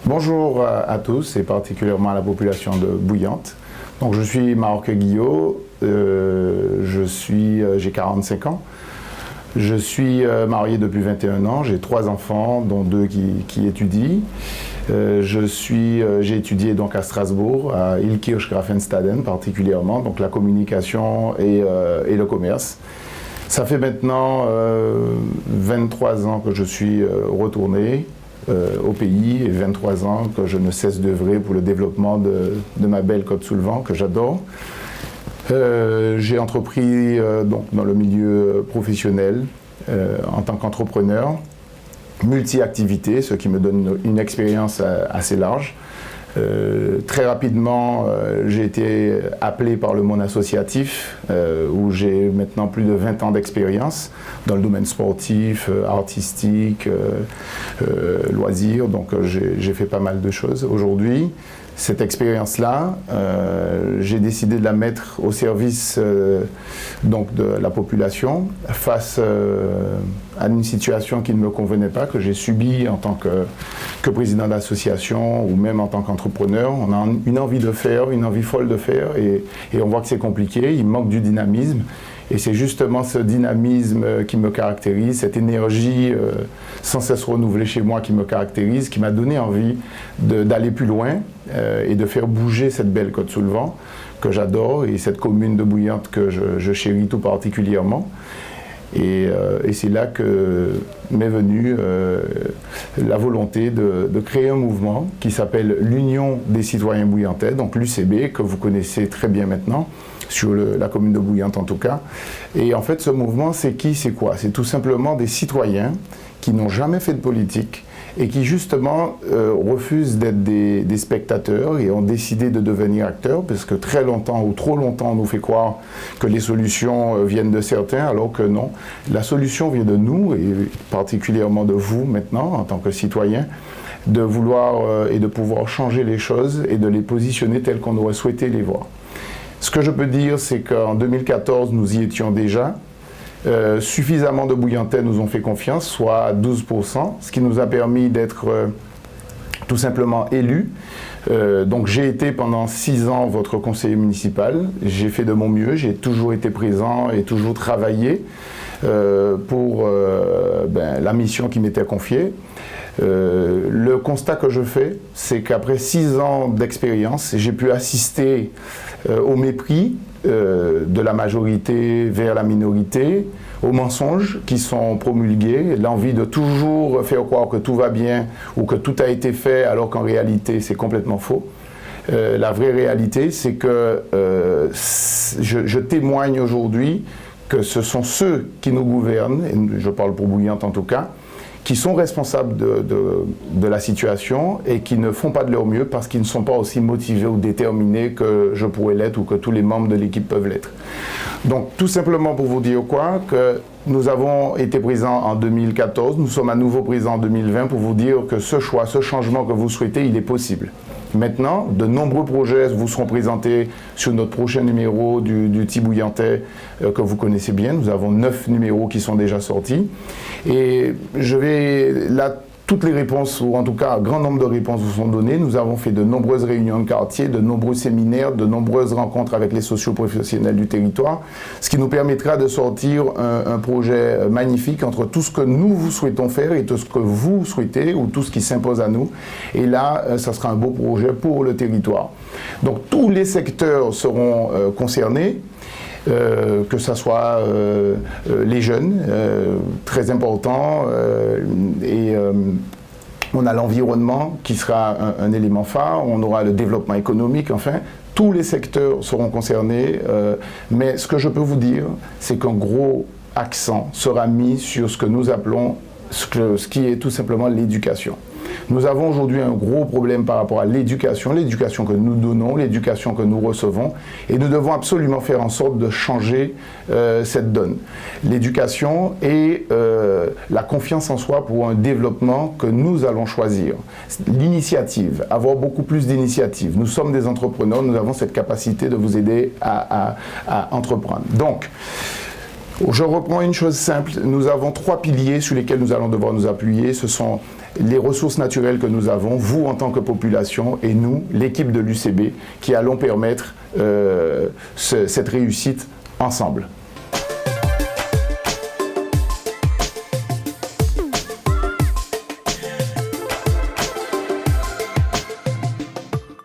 Bonjour à tous et particulièrement à la population de Bouillante. Donc, je suis Marc Guillot, j'ai 45 ans. Je suis marié depuis 21 ans, j'ai 3 enfants, dont 2 qui étudient. J'ai étudié donc à Strasbourg, à Illkirch-Graffenstaden particulièrement, donc la communication et le commerce. Ça fait maintenant 23 ans que je suis retourné au pays et 23 ans que je ne cesse d'œuvrer pour le développement de ma belle Côte-sous-le-Vent que j'adore. J'ai entrepris donc dans le milieu professionnel en tant qu'entrepreneur, multi-activité, ce qui me donne une expérience assez large. Très rapidement, j'ai été appelé par le monde associatif, où j'ai maintenant plus de 20 ans d'expérience dans le domaine sportif, artistique, loisirs, donc j'ai fait pas mal de choses. Aujourd'hui, cette expérience-là, j'ai décidé de la mettre au service donc de la population face à une situation qui ne me convenait pas, que j'ai subie en tant que président d'association ou même en tant qu'entrepreneur. On a une envie de faire, une envie folle de faire et on voit que c'est compliqué, il manque du dynamisme. Et c'est justement ce dynamisme qui me caractérise, cette énergie sans cesse renouvelée chez moi qui me caractérise, qui m'a donné envie d'aller plus loin et de faire bouger cette belle Côte-sous-le-Vent que j'adore et cette commune de Bouillante que je chéris tout particulièrement. Et c'est là que m'est venue la volonté de créer un mouvement qui s'appelle l'Union des citoyens bouillantais, donc l'UCB, que vous connaissez très bien maintenant, sur la commune de Bouillante en tout cas. Et en fait, ce mouvement, c'est qui, c'est quoi? C'est tout simplement des citoyens qui n'ont jamais fait de politique et qui justement refusent d'être des spectateurs et ont décidé de devenir acteurs, parce que très longtemps ou trop longtemps on nous fait croire que les solutions viennent de certains, alors que non. La solution vient de nous, et particulièrement de vous maintenant, en tant que citoyens, de vouloir et de pouvoir changer les choses et de les positionner telles qu'on aurait souhaité les voir. Ce que je peux dire, c'est qu'en 2014, nous y étions déjà. Suffisamment de Bouillantais nous ont fait confiance, soit 12%, ce qui nous a permis d'être tout simplement élus. Donc j'ai été pendant 6 ans votre conseiller municipal, j'ai fait de mon mieux, j'ai toujours été présent et toujours travaillé pour la mission qui m'était confiée. Le constat que je fais, c'est qu'après 6 ans d'expérience, j'ai pu assister au mépris de la majorité vers la minorité, aux mensonges qui sont promulgués, l'envie de toujours faire croire que tout va bien ou que tout a été fait alors qu'en réalité c'est complètement faux. La vraie réalité, c'est que je témoigne aujourd'hui que ce sont ceux qui nous gouvernent, et je parle pour Bouillante en tout cas, qui sont responsables de la situation et qui ne font pas de leur mieux parce qu'ils ne sont pas aussi motivés ou déterminés que je pourrais l'être ou que tous les membres de l'équipe peuvent l'être. Donc tout simplement pour vous dire quoi, que nous avons été présents en 2014, nous sommes à nouveau présents en 2020 pour vous dire que ce choix, ce changement que vous souhaitez, il est possible. Maintenant, de nombreux projets vous seront présentés sur notre prochain numéro du Petit Bouillantais que vous connaissez bien. Nous avons 9 numéros qui sont déjà sortis. Et je vais là, toutes les réponses, ou en tout cas un grand nombre de réponses vous sont données. Nous avons fait de nombreuses réunions de quartier, de nombreux séminaires, de nombreuses rencontres avec les socio-professionnels du territoire, ce qui nous permettra de sortir un projet magnifique entre tout ce que nous vous souhaitons faire et tout ce que vous souhaitez, ou tout ce qui s'impose à nous. Et là, ça sera un beau projet pour le territoire. Donc tous les secteurs seront concernés. Que ce soit les jeunes, très important, et on a l'environnement qui sera un élément phare, on aura le développement économique, enfin, tous les secteurs seront concernés, mais ce que je peux vous dire, c'est qu'un gros accent sera mis sur ce que nous appelons, ce qui est tout simplement l'éducation. Nous avons aujourd'hui un gros problème par rapport à l'éducation que nous donnons, l'éducation que nous recevons, et nous devons absolument faire en sorte de changer cette donne. L'éducation et la confiance en soi pour un développement que nous allons choisir. L'initiative, avoir beaucoup plus d'initiatives. Nous sommes des entrepreneurs, nous avons cette capacité de vous aider à entreprendre. Donc, je reprends une chose simple, nous avons 3 piliers sur lesquels nous allons devoir nous appuyer, ce sont les ressources naturelles que nous avons, vous en tant que population et nous, l'équipe de l'UCB, qui allons permettre cette réussite ensemble.